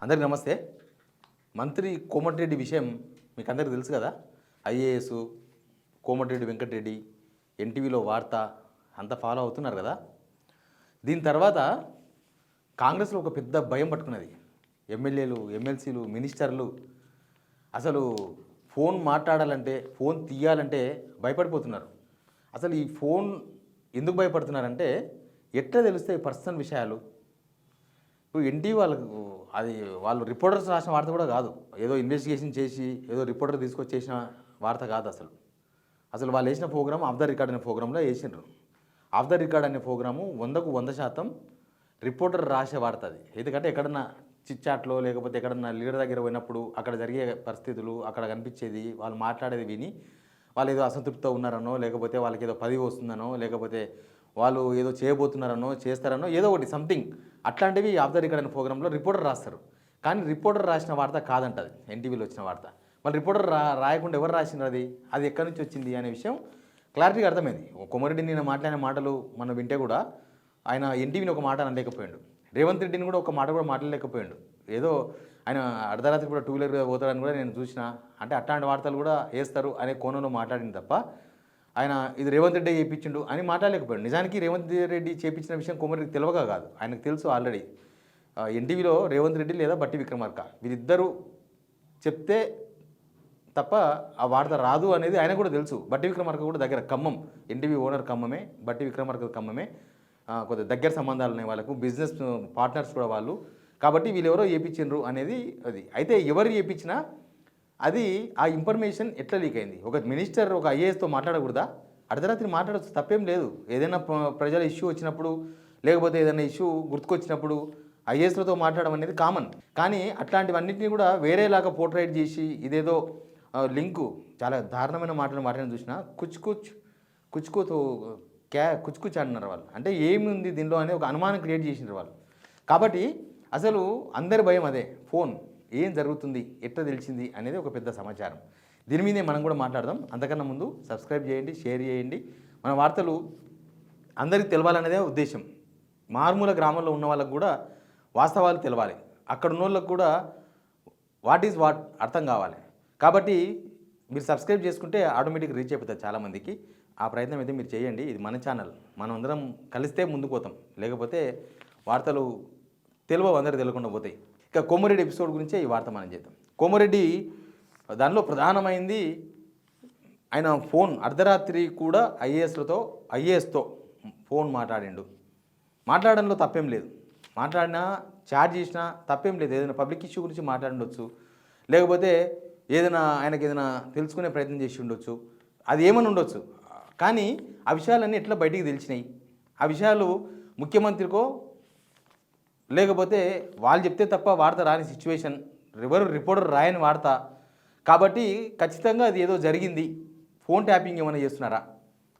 అందరికీ నమస్తే. మంత్రి కోమటిరెడ్డి విషయం మీకు అందరికీ తెలుసు కదా. ఐఏఎస్ కోమటిరెడ్డి వెంకటరెడ్డి ఎన్టీవీలో వార్త అంతా ఫాలో అవుతున్నారు కదా. దీని తర్వాత కాంగ్రెస్లో ఒక పెద్ద భయం పట్టుకున్నది. ఎమ్మెల్యేలు, ఎమ్మెల్సీలు, మినిస్టర్లు అసలు ఫోన్ మాట్లాడాలంటే, ఫోన్ తీయాలంటే భయపడిపోతున్నారు. అసలు ఈ ఫోన్ ఎందుకు భయపడుతున్నారంటే ఎట్లా తెలుస్తాయి పర్సనల్ విషయాలు. ఇప్పుడు ఎన్టీవీ వాళ్ళు రిపోర్టర్స్ రాసిన వార్త కూడా కాదు. ఏదో ఇన్వెస్టిగేషన్ చేసి ఏదో రిపోర్టర్ తీసుకొచ్చేసిన వార్త కాదు. అసలు వాళ్ళు వేసిన ప్రోగ్రామ్ ఆఫ్ ద రికార్డ్ అనే ప్రోగ్రాంలో వేసిండ్రు. ఆఫ్ ద రికార్డ్ అనే ప్రోగ్రాము 100% రిపోర్టర్ రాసే వార్త అది. ఎందుకంటే ఎక్కడన్నా చిట్చాట్లో లేకపోతే ఎక్కడన్నా లీడర్ దగ్గర పోయినప్పుడు అక్కడ జరిగే పరిస్థితులు, అక్కడ కనిపించేది, వాళ్ళు మాట్లాడేది విని వాళ్ళు ఏదో అసంతృప్తితో ఉన్నారనో, లేకపోతే వాళ్ళకి ఏదో పదవి వస్తుందనో, లేకపోతే వాళ్ళు ఏదో చేయబోతున్నారనో, చేస్తారనో, ఏదో ఒకటి సంథింగ్ అట్లాంటివి ఆఫ్ ద రికార్డ్ అనే ప్రోగ్రాంలో రిపోర్టర్ రాస్తారు. కానీ రిపోర్టర్ రాసిన వార్త కాదంటది ఎన్టీవీలో వచ్చిన వార్త. మళ్ళీ రిపోర్టర్ రాయకుండా ఎవరు రాసినారు, అది ఎక్కడి నుంచి వచ్చింది అనే విషయం క్లారిటీగా అర్థమైంది. కొమరెడ్డి నేను మాట్లాడిన మాటలు మనం వింటే కూడా ఆయన ఎన్టీవీని ఒక మాట అనలేకపోయాడు. రేవంత్ రెడ్డిని కూడా ఒక మాట కూడా మాట్లాడలేకపోయాడు. ఏదో ఆయన అర్ధరాత్రి కూడా 2 వీలర్ పోతాడని కూడా నేను చూసిన, అంటే అట్లాంటి వార్తలు కూడా వేస్తారు అనే కోణంలో మాట్లాడింది తప్ప ఆయన ఇది రేవంత్ రెడ్డి చేయించిండు అని మాట్లాడలేకపోయాడు. నిజానికి రేవంత్ రెడ్డి చేయించిన విషయం కొమరెడ్డికి తెలియక కాదు, ఆయనకు తెలుసు ఆల్రెడీ. ఎన్టీవీలో రేవంత్ రెడ్డి లేదా బట్టి విక్రమార్క వీరిద్దరూ చెప్తే తప్ప ఆ వార్త రాదు అనేది ఆయన కూడా తెలుసు. బట్టి విక్రమార్క కూడా దగ్గర ఖమ్మం, ఎన్టీవీ ఓనర్ ఖమ్మమే, బట్టి విక్రమార్క ఖమ్మమే, కొద్దిగా దగ్గర సంబంధాలు ఉన్నాయి వాళ్ళకు, బిజినెస్ పార్ట్నర్స్ కూడా వాళ్ళు. కాబట్టి వీళ్ళెవరో చేయించిండ్రు అనేది అది. అయితే ఎవరు చేయించినా అది ఆ ఇన్ఫర్మేషన్ ఎట్లా లీక్ అయింది. ఒక మినిస్టర్ ఒక ఐఏఎస్తో మాట్లాడకూడదా? అర్ధరాత్రి మాట్లాడచ్చు, తప్పేం లేదు. ఏదైనా ప్రజల ఇష్యూ వచ్చినప్పుడు, లేకపోతే ఏదైనా ఇష్యూ గుర్తుకొచ్చినప్పుడు ఐఏఎస్లతో మాట్లాడడం అనేది కామన్. కానీ అట్లాంటివన్నింటినీ కూడా వేరేలాగా పోర్ట్రైట్ చేసి ఇదేదో లింకు, చాలా దారుణమైన మాటలు మాట్లాడి చూసిన, కుచ్కుతో కుచ్కుచ్ అంటున్నారు వాళ్ళు. అంటే ఏముంది దీనిలో అనే ఒక అనుమానం క్రియేట్ చేసినారు వాళ్ళు. కాబట్టి అసలు అందరి భయం అదే, ఫోన్ ఏం జరుగుతుంది, ఎట్లా తెలిసింది అనేది ఒక పెద్ద సమాచారం. దీని మీదే మనం కూడా మాట్లాడదాం. అంతకన్నా ముందు సబ్స్క్రైబ్ చేయండి, షేర్ చేయండి. మన వార్తలు అందరికీ తెలవాలనేదే ఉద్దేశం. మారుమూల గ్రామంలో ఉన్న వాళ్ళకు కూడా వాస్తవాలు తెలవాలి, అక్కడ ఉన్న వాళ్ళకు కూడా వాట్ ఈజ్ వాట్ అర్థం కావాలి. కాబట్టి మీరు సబ్స్క్రైబ్ చేసుకుంటే ఆటోమేటిక్గా రీచ్ అయిపోతుంది చాలామందికి. ఆ ప్రయత్నం అయితే మీరు చేయండి. ఇది మన ఛానల్, మనం అందరం కలిస్తే ముందుకు పోతాం, లేకపోతే వార్తలు తెలియవు, అందరూ తెలియకుండా పోతాయి. ఇక కోమరెడ్డి ఎపిసోడ్ గురించే ఈ వార్త మనం చేద్దాం. కోమరెడ్డి దానిలో ప్రధానమైంది ఆయన ఫోన్ అర్ధరాత్రి కూడా ఐఏఎస్తో ఫోన్ మాట్లాడడంలో తప్పేం లేదు. మాట్లాడినా చాట్ చేసినా తప్పేం లేదు. ఏదైనా పబ్లిక్ ఇష్యూ గురించి మాట్లాడవచ్చు, లేకపోతే ఆయనకి ఏదైనా తెలుసుకునే ప్రయత్నం చేసి ఉండొచ్చు, అది ఏమని ఉండొచ్చు. కానీ ఆ విషయాలన్నీ ఎట్లా బయటికి తెలిసినాయి? ఆ విషయాలు ముఖ్యమంత్రికో లేకపోతే వాళ్ళు చెప్తే తప్ప వార్త రాని సిచ్యువేషన్, రిపోర్టర్ రాయని వార్త. కాబట్టి ఖచ్చితంగా అది ఏదో జరిగింది. ఫోన్ ట్యాపింగ్ ఏమైనా చేస్తున్నారా?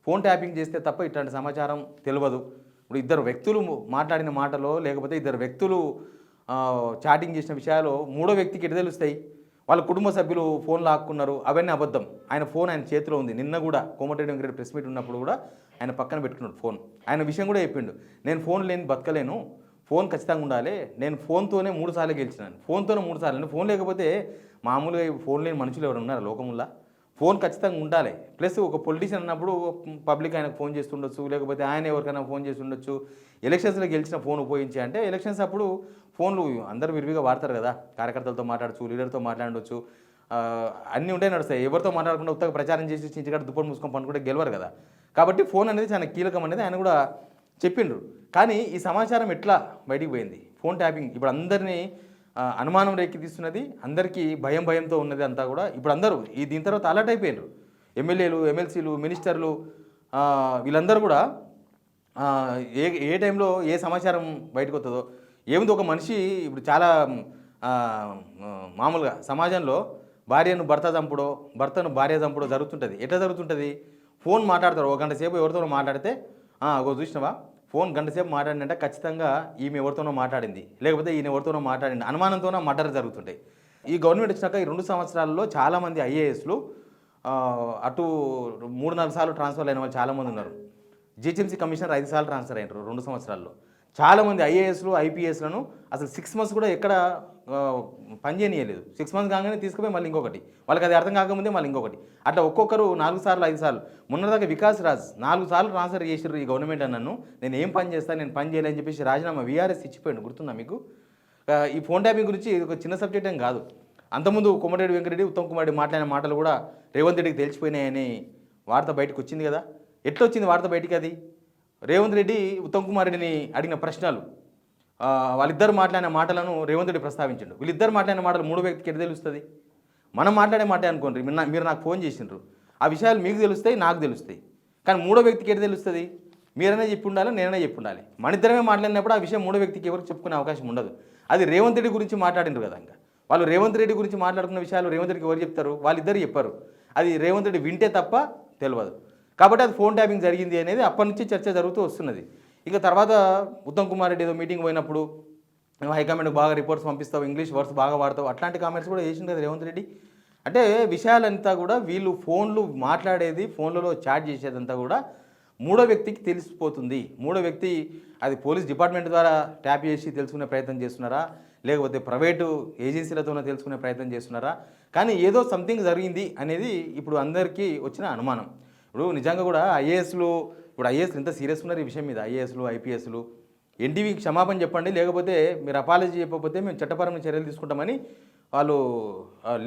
ఫోన్ ట్యాపింగ్ చేస్తే తప్ప ఇట్లాంటి సమాచారం తెలియదు. ఇప్పుడు ఇద్దరు వ్యక్తులు మాట్లాడిన మాటలో, లేకపోతే ఇద్దరు వ్యక్తులు చాటింగ్ చేసిన విషయాలు మూడో వ్యక్తికి ఎటు తెలుస్తాయి? వాళ్ళ కుటుంబ సభ్యులు ఫోన్ లాక్కున్నారు, అవన్నీ అబద్ధం. ఆయన ఫోన్ ఆయన చేతిలో ఉంది. నిన్న కూడా కోమటిరెడ్డి వెంకటరెడ్డి ప్రెస్ మీట్ ఉన్నప్పుడు కూడా ఆయన పక్కన పెట్టుకున్నాడు ఫోన్. ఆయన విషయం కూడా చెప్పిండు, నేను ఫోన్ లేని బతకలేను, ఫోన్ ఖచ్చితంగా ఉండాలి, నేను ఫోన్తోనే 3 సార్లు గెలిచినాను, ఫోన్తోనే 3 సార్లు. ఫోన్ లేకపోతే మామూలుగా ఫోన్ లేని మనుషులు ఎవరు ఉన్నారు లోకముల్లా? ఫోన్ ఖచ్చితంగా ఉండాలి. ప్లస్ ఒక పొలిటీషియన్ అన్నప్పుడు పబ్లిక్ ఆయనకు ఫోన్ చేస్తుండొచ్చు, లేకపోతే ఆయన ఎవరికైనా ఫోన్ చేసి ఉండొచ్చు. ఎలక్షన్స్లో గెలిచిన ఫోన్ ఉపయోగించి, అంటే ఎలక్షన్స్ అప్పుడు ఫోన్లు అందరూ విరివిగా వాడతారు కదా, కార్యకర్తలతో మాట్లాడచ్చు, లీడర్తో మాట్లాడవచ్చు, అన్నీ ఉంటే నడుస్తాయి. ఎవరితో మాట్లాడకుండా ఉత్తగా ప్రచారం చేసి చించిగాడు దుప్పటి మూసుకొని పనుకుంటే గెలవరు కదా. కాబట్టి ఫోన్ అనేది చాలా కీలకం అనేది ఆయన కూడా చెప్పిండ్రు. కానీ ఈ సమాచారం ఎట్లా బయటికి పోయింది? ఫోన్ ట్యాపింగ్ ఇప్పుడు అందరినీ అనుమానం రేకెత్తిస్తున్నది, అందరికీ భయంతో ఉన్నది అంతా కూడా. ఇప్పుడు అందరూ దీని తర్వాత అలర్ట్ అయిపోయినారు. ఎమ్మెల్యేలు, ఎమ్మెల్సీలు, మినిస్టర్లు, వీళ్ళందరూ కూడా ఏ టైంలో ఏ సమాచారం బయటకు వస్తుందో. ఏముంది, ఒక మనిషి ఇప్పుడు చాలా మామూలుగా సమాజంలో భార్యను భర్త చంపుడో, భర్తను భార్య చంపుడో జరుగుతుంటుంది. ఎట్లా జరుగుతుంటుంది? ఫోన్ మాట్లాడతారు, 1 గంట సేపు ఎవరితోనో మాట్లాడితే, చూసినావా ఫోన్ గంట సేపు మాట్లాడినంటే ఖచ్చితంగా ఈమె ఎవరితోనో మాట్లాడింది, లేకపోతే ఈయన ఎవరితోనో మాట్లాడింది, అనుమానంతోనో మర్డర్ జరుగుతుంటాయి. ఈ గవర్నమెంట్ వచ్చినాక ఈ 2 సంవత్సరాల్లో చాలామంది ఐఏఎస్లు అటు 3-4 సార్లు ట్రాన్స్ఫర్ అయిన వాళ్ళు చాలామంది ఉన్నారు. జిహెచ్ఎంసీ కమిషనర్ 5 సార్లు ట్రాన్స్ఫర్ అయినారు 2 సంవత్సరాల్లో. చాలామంది ఐఏఎస్లు ఐపీఎస్లను అసలు 6 months కూడా ఎక్కడ పని చేయనీయలేదు. 6 months కాగానే తీసుకుపోయి మళ్ళీ ఇంకొకటి, వాళ్ళకి అది అర్థం కాకముందే మళ్ళీ ఇంకొకటి, అట్లా ఒక్కొక్కరు 4 సార్లు 5 సార్లు. మొన్నదాకా వికాస్ రాజ్ 4 సార్లు ట్రాన్స్ఫర్ చేసిర్రు ఈ గవర్నమెంట్ నన్ను, నేను ఏం పని చేస్తాను, నేను పని చేయలేని చెప్పేసి రాజీనామా వీఆర్ఎస్ ఇచ్చిపోయాడు. గుర్తుందా మీకు? ఈ ఫోన్ ట్యాపింగ్ గురించి ఇది ఒక చిన్న సబ్జెక్ట్ ఏం కాదు. అంతకుముందు కోమటిరెడ్డి వెంకటరెడ్డి ఉత్తమ్ కుమార్ రెడ్డి మాట్లాడిన మాటలు కూడా రేవంత్ రెడ్డికి తెలిసిపోయినాయని వార్త బయటకు వచ్చింది కదా. ఎట్లా వచ్చింది వార్త బయటికి? అది రేవంత్ రెడ్డి ఉత్తమ్ కుమార్ రెడ్డిని అడిగిన ప్రశ్నలు, వాళ్ళిద్దరు మాట్లాడిన మాటలను రేవంత్ రెడ్డి ప్రస్తావించండు. వీళ్ళిద్దరు మాట్లాడిన మాటలు మూడో వ్యక్తికి ఎట్లా తెలుస్తుంది? మనం మాట్లాడే మాట అనుకోండి, మీరు నాకు ఫోన్ చేసిండ్రు, ఆ విషయాలు మీకు తెలుస్తాయి, నాకు తెలుస్తాయి. కానీ మూడో వ్యక్తికి ఎట్లా తెలుస్తుంది? మీరైనా చెప్పి ఉండాలి, నేనైనా చెప్పి ఉండాలి. మన ఇద్దరమే మాట్లాడినప్పుడు ఆ విషయం మూడో వ్యక్తికి ఎవరికి చెప్పుకునే అవకాశం ఉండదు. అది రేవంత్ రెడ్డి గురించి మాట్లాడినారు కదా, ఇంకా వాళ్ళు రేవంత్ రెడ్డి గురించి మాట్లాడుకున్న విషయాలు రేవంత్ రెడ్డికి ఎవరు చెప్తారు? వాళ్ళిద్దరు చెప్పారు. అది రేవంత్ రెడ్డి వింటే తప్ప తెలియదు. కాబట్టి అది ఫోన్ ట్యాపింగ్ జరిగింది అనేది అప్పటి నుంచి చర్చ జరుగుతూ వస్తున్నది. ఇంకా తర్వాత ఉత్తమ్ కుమార్ రెడ్డి ఏదో మీటింగ్ పోయినప్పుడు హైకమాండ్కి బాగా రిపోర్ట్స్ పంపిస్తావు, ఇంగ్లీష్ వర్డ్స్ బాగా వాడతావు, అట్లాంటి కామెంట్స్ కూడా చేసింది కదా రేవంత్ రెడ్డి. అంటే విషయాలంతా కూడా వీళ్ళు ఫోన్లు మాట్లాడేది, ఫోన్లలో చాట్ చేసేదంతా కూడా మూడో వ్యక్తికి తెలిసిపోతుంది. మూడో వ్యక్తి అది పోలీస్ డిపార్ట్మెంట్ ద్వారా ట్యాప్ చేసి తెలుసుకునే ప్రయత్నం చేస్తున్నారా, లేకపోతే ప్రైవేటు ఏజెన్సీలతోనే తెలుసుకునే ప్రయత్నం చేస్తున్నారా? కానీ ఏదో సంథింగ్ జరిగింది అనేది ఇప్పుడు అందరికీ వచ్చిన అనుమానం. ఇప్పుడు నిజంగా కూడా ఐఏఎస్లు, ఇప్పుడు ఐఏఎస్లు ఎంత సీరియస్ ఉన్నారు ఈ విషయం మీద, ఐఏఎస్లు ఐపీఎస్లు. ఎన్టీవీకి క్షమాపణ చెప్పండి, లేకపోతే మీరు అపాలజీ చెప్పకపోతే మేము చట్టపరమైన చర్యలు తీసుకుంటామని వాళ్ళు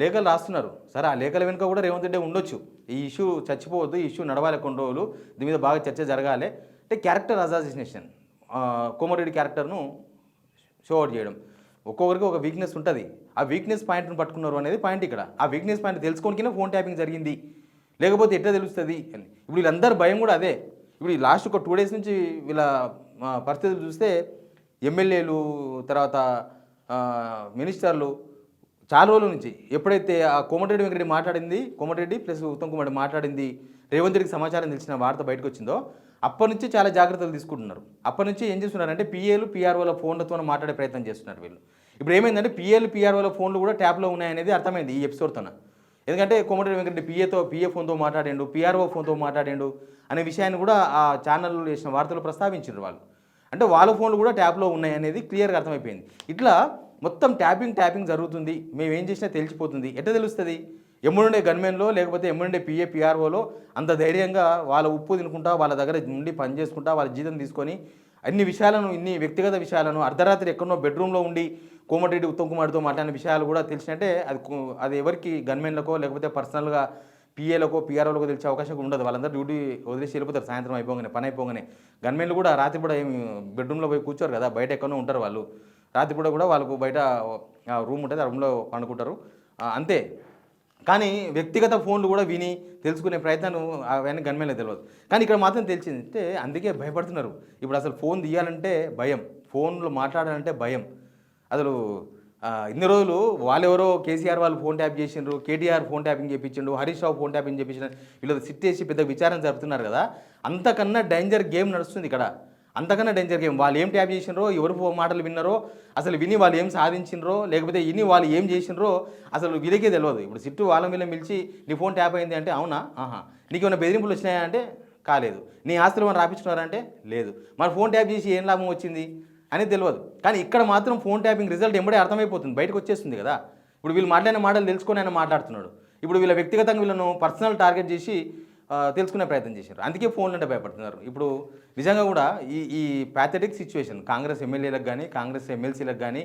లేఖలు రాస్తున్నారు. సరే, ఆ లేఖల వెనుక కూడా రేవంత్ రెడ్డి ఉండొచ్చు. ఈ ఇష్యూ చచ్చిపోవద్దు, ఈ ఇష్యూ నడవాలి కొన్ని రోజులు, దీని మీద బాగా చర్చ జరగాలి అంటే క్యారెక్టర్ అసాసినేషన్, కోమటిరెడ్డి క్యారెక్టర్ను షో అవుట్ చేయడం. ఒక్కొక్కరికి ఒక వీక్నెస్ ఉంటుంది, ఆ వీక్నెస్ పాయింట్ను పట్టుకున్నారు అనేది పాయింట్ ఇక్కడ. ఆ వీక్నెస్ పాయింట్ తెలుసుకోనికనే ఫోన్ ట్యాపింగ్ జరిగింది, లేకపోతే ఎట్లా తెలుస్తుంది అని. ఇప్పుడు వీళ్ళందరూ భయం కూడా అదే. ఇప్పుడు ఈ లాస్ట్ ఒక 2 days నుంచి వీళ్ళ పరిస్థితులు చూస్తే ఎమ్మెల్యేలు, తర్వాత మినిస్టర్లు చాలా రోజుల నుంచి ఎప్పుడైతే ఆ కోమటిరెడ్డి వెంకటరెడ్డి మాట్లాడింది, కోమటిరెడ్డి ప్లస్ ఉత్తమ్ కుమార్ రెడ్డి మాట్లాడింది రేవంత్ రెడ్డికి సమాచారం తెలిసిన వార్త బయటకు వచ్చిందో అప్పటి నుంచి చాలా జాగ్రత్తలు తీసుకుంటున్నారు. అప్పటి నుంచి ఏం చేస్తున్నారంటే పిఏలు పిఆర్ఓల ఫోన్లతో మాట్లాడే ప్రయత్నం చేస్తున్నారు వీళ్ళు. ఇప్పుడు ఏమైందంటే పిఏలు పిఆర్ఓల ఫోన్లు కూడా ట్యాప్లో ఉన్నాయనేది అర్థమైంది ఈ ఎపిసోడ్తోన. ఎందుకంటే కోమటిరెడ్డి వెంకటరెడ్డి పిఏ ఫోన్తో మాట్లాడిండు, పిఆర్ఓ ఫోన్తో మాట్లాడిండు అనే విషయాన్ని కూడా ఆ ఛానల్లో చేసిన వార్తలు ప్రస్తావించారు వాళ్ళు. అంటే వాళ్ళ ఫోన్లు కూడా ట్యాప్లో ఉన్నాయి అనేది క్లియర్గా అర్థమైపోయింది. ఇట్లా మొత్తం ట్యాపింగ్ జరుగుతుంది, మేము ఏం చేసినా తెలిసిపోతుంది. ఎట్లా తెలుస్తుంది? ఎమ్ముండే గన్మెన్లో, లేకపోతే ఎమ్ముండే పిఆర్ఓలో అంత ధైర్యంగా వాళ్ళ ఉప్పు తినుకుంటా, వాళ్ళ దగ్గర నుండి పని చేసుకుంటా, వాళ్ళ జీతం తీసుకొని అన్ని విషయాలను, ఇన్ని వ్యక్తిగత విషయాలను అర్ధరాత్రి ఎక్కడో బెడ్రూమ్లో ఉండి కోమటిరెడ్డి ఉత్తమ్ కుమార్తో మాట్లాడిన విషయాలు కూడా తెలిసినట్టే అది ఎవరికి గన్మెన్లకో లేకపోతే పర్సనల్గా పిఏలకో పిఆర్ఓలకో తెలిసే అవకాశం ఉండదు. వాళ్ళందరూ డ్యూటీ వదిలేసి వెళ్ళిపోతారు సాయంత్రం అయిపోగానే, పని అయిపోగానే. గన్మెన్లు కూడా రాత్రి కూడా ఏమి బెడ్రూమ్లో పోయి కూర్చోరు కదా, బయట ఎక్కడో ఉంటారు వాళ్ళు. రాత్రిపూట కూడా వాళ్ళకు బయట రూమ్ ఉంటుంది, ఆ రూమ్లో పండుకుంటారు అంతే. కానీ వ్యక్తిగత ఫోన్లు కూడా విని తెలుసుకునే ప్రయత్నం అవన్నీ గన్మెన్లకు తెలియదు. కానీ ఇక్కడ మాత్రం తెలిసింది అంటే అందుకే భయపడుతున్నారు. ఇప్పుడు అసలు ఫోన్ తీయాలంటే భయం, ఫోన్లో మాట్లాడాలంటే భయం. అసలు ఇన్ని రోజులు వాళ్ళెవరో కేసీఆర్ వాళ్ళు ఫోన్ ట్యాప్ చేసిండ్రు, KTR phone tapping చేయించిండు, Harish Rao phone tapping చేయించిన, వీళ్ళు సిట్ చేసి పెద్ద విచారణ జరుపుతున్నారు కదా. అంతకన్నా డేంజర్ గేమ్ నడుస్తుంది ఇక్కడ, అంతకన్నా డేంజర్ గేమ్. వాళ్ళు ఏం ట్యాప్ చేసినారో, ఎవరు మాటలు విన్నారో, అసలు విని వాళ్ళు ఏం సాధించినరో, లేకపోతే విని వాళ్ళు ఏం చేసినరో అసలు వీళ్ళకే తెలియదు. ఇప్పుడు సిట్టు వాళ్ళ వీళ్ళని పిలిచి నీ ఫోన్ ట్యాప్ అయింది అంటే అవునా, నీకు ఏమైనా బెదిరింపులు వచ్చినాయా అంటే కాలేదు, నీ ఆస్తులు మనం రాపించుకున్నారంటే లేదు, మన ఫోన్ ట్యాప్ చేసి ఏం లాభం వచ్చింది అనేది తెలియదు. కానీ ఇక్కడ మాత్రం ఫోన్ ట్యాపింగ్ రిజల్ట్ ఎంబడే అర్థమైపోతుంది, బయటకు వచ్చేస్తుంది కదా. ఇప్పుడు వీళ్ళు మాట్లాడిన మాటలు తెలుసుకొని ఆయన మాట్లాడుతున్నాడు. ఇప్పుడు వీళ్ళ వ్యక్తిగతంగా వీళ్ళను పర్సనల్ టార్గెట్ చేసి తెలుసుకునే ప్రయత్నం చేశారు. అందుకే ఫోన్లు అంటే భయపడుతున్నారు. ఇప్పుడు నిజంగా కూడా ఈ ప్యాథెటిక్ సిచ్యువేషన్ కాంగ్రెస్ ఎమ్మెల్యేలకు కానీ, కాంగ్రెస్ ఎమ్మెల్సీలకు కానీ,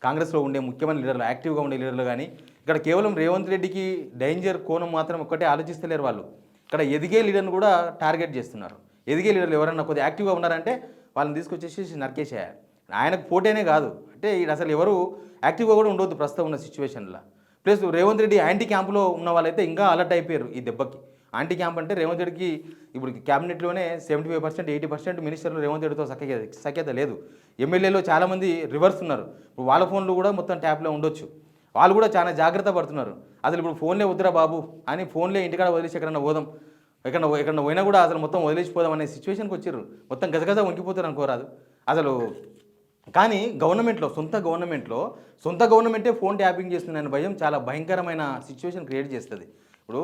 కాంగ్రెస్లో ఉండే ముఖ్యమైన లీడర్లు, యాక్టివ్గా ఉండే లీడర్లు కానీ ఇక్కడ కేవలం రేవంత్ రెడ్డికి డేంజర్ కోణం మాత్రం ఒక్కటే ఆలోచిస్తలేరు వాళ్ళు. ఇక్కడ ఎదిగే లీడర్ని కూడా టార్గెట్ చేస్తున్నారు. ఎదిగే లీడర్లు ఎవరన్నా కొద్దిగా యాక్టివ్గా ఉన్నారంటే వాళ్ళని తీసుకొచ్చేసి నరికేసేయాలి. ఆయనకు పోటేనే కాదు అంటే అసలు ఎవరు యాక్టివ్గా కూడా ఉండవద్దు ప్రస్తుతం ఉన్న సిచ్యువేషన్లో. ప్లస్ రేవంత్ రెడ్డి యాంటీ క్యాంపులో ఉన్న వాళ్ళైతే ఇంకా అలర్ట్ అయిపోయారు ఈ దెబ్బకి. యాంటీ క్యాంప్ అంటే రేవంత్ రెడ్డికి ఇప్పుడు క్యాబినెట్లోనే 75% 80% మినిస్టర్లు రేవంత్ రెడ్డితో సఖ్యత లేదు. ఎమ్మెల్యేలో చాలామంది రివర్స్ ఉన్నారు. ఇప్పుడు వాళ్ళ ఫోన్లు కూడా మొత్తం ట్యాప్లో ఉండొచ్చు. వాళ్ళు కూడా చాలా జాగ్రత్త పడుతున్నారు. అసలు ఇప్పుడు ఫోన్లే వద్దురా బాబు అని ఫోన్లే ఇంటికాడ వదిలేసి ఎక్కడన్నా పోదాం, ఎక్కడన్నా పోయినా కూడా అసలు మొత్తం వదిలేసిపోదాం అనే సిచ్యువేషన్కి వచ్చారు. మొత్తం గజగజ వణికిపోతారు అనుకోరాదు అసలు. కానీ సొంత గవర్నమెంటే ఫోన్ ట్యాపింగ్ చేస్తుందనే భయం చాలా భయంకరమైన సిచ్యువేషన్ క్రియేట్ చేస్తుంది. ఇప్పుడు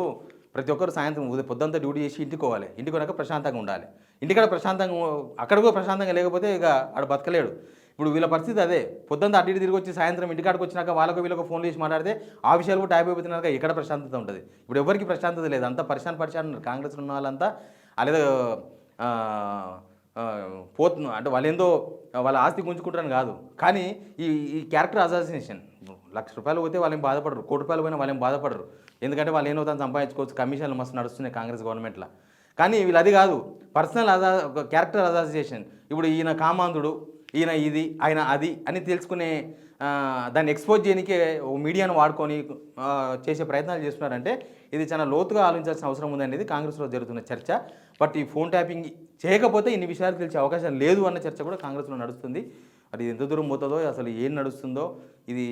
ప్రతి ఒక్కరు సాయంత్రం పొద్దుంతా డ్యూటీ చేసి ఇంటికి పోవాలి, ఇంటికి పోయాక ప్రశాంతంగా ఉండాలి. ఇంటికాడ ప్రశాంతంగా అక్కడ కూడా ప్రశాంతంగా లేకపోతే ఇక ఆడ బతకలేడు. ఇప్పుడు వీళ్ళ పరిస్థితి అదే. పొద్దున్న అటు ఇటు తిరిగి వచ్చి సాయంత్రం ఇంటికాడికి వచ్చినాక వాళ్ళకు వీళ్ళకు ఫోన్లు చేసి మాట్లాడితే ఆ విషయాలు కూడా ట్యాబ్ అయిపోతున్నాక ఎక్కడ ప్రశాంతత ఉంటుంది? ఇప్పుడు ఎవరికి ప్రశాంతత లేదు. అంతా పరిశాన్ ఉన్నారు. కాంగ్రెస్లో ఉన్న వాళ్ళంతా అలాగే పోతున్నా అంటే వాళ్ళు ఏందో వాళ్ళ ఆస్తి గుంజుకుంటారని కాదు, కానీ ఈ క్యారెక్టర్ అసాసినేషన్ ₹1,00,000 పోతే వాళ్ళేం బాధపడరు, ₹1,00,00,000 పోయినా వాళ్ళేం బాధపడరు. ఎందుకంటే వాళ్ళు ఏమవుతాను సంపాదించుకోవచ్చు, కమిషన్లు మస్తు నడుస్తున్నాయి కాంగ్రెస్ గవర్నమెంట్లో. కానీ వీళ్ళు అది కాదు, పర్సనల్ క్యారెక్టర్ అసాసినేషన్. ఇప్పుడు ఈయన కామాంధుడు, ఈయన ఇది, ఆయన అది అని తెలుసుకునే దాన్ని ఎక్స్పోజ్ చేయడానికే మీడియాను వాడుకొని చేసే ప్రయత్నాలు చేస్తున్నారంటే ఇది చాలా లోతుగా ఆలోచించాల్సిన అవసరం ఉందనేది కాంగ్రెస్లో జరుగుతున్న చర్చ. బట్ ఈ ఫోన్ ట్యాపింగ్ చేయకపోతే ఇన్ని విషయాలు తెలిసే అవకాశం లేదు అన్న చర్చ కూడా కాంగ్రెస్లో నడుస్తుంది. అది ఎంత దూరం పోతుందో, అసలు ఏం నడుస్తుందో ఇది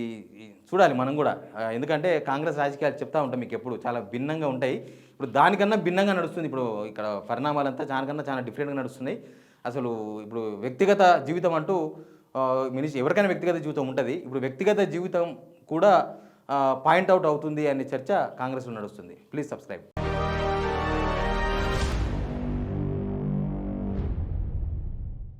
చూడాలి మనం కూడా. ఎందుకంటే కాంగ్రెస్ రాజకీయాలు చెప్తా ఉంటాం మీకు ఎప్పుడు చాలా భిన్నంగా ఉంటాయి. ఇప్పుడు దానికన్నా భిన్నంగా నడుస్తుంది. ఇప్పుడు ఇక్కడ పరిణామాలంతా దానికన్నా చాలా డిఫరెంట్గా నడుస్తున్నాయి. అసలు ఇప్పుడు వ్యక్తిగత జీవితం అంటూ ఎవరికైనా వ్యక్తిగత జీవితం ఉంటుంది. ఇప్పుడు వ్యక్తిగత జీవితం కూడా పాయింట్అవుట్ అవుతుంది అనే చర్చ కాంగ్రెస్లో నడుస్తుంది. Please subscribe.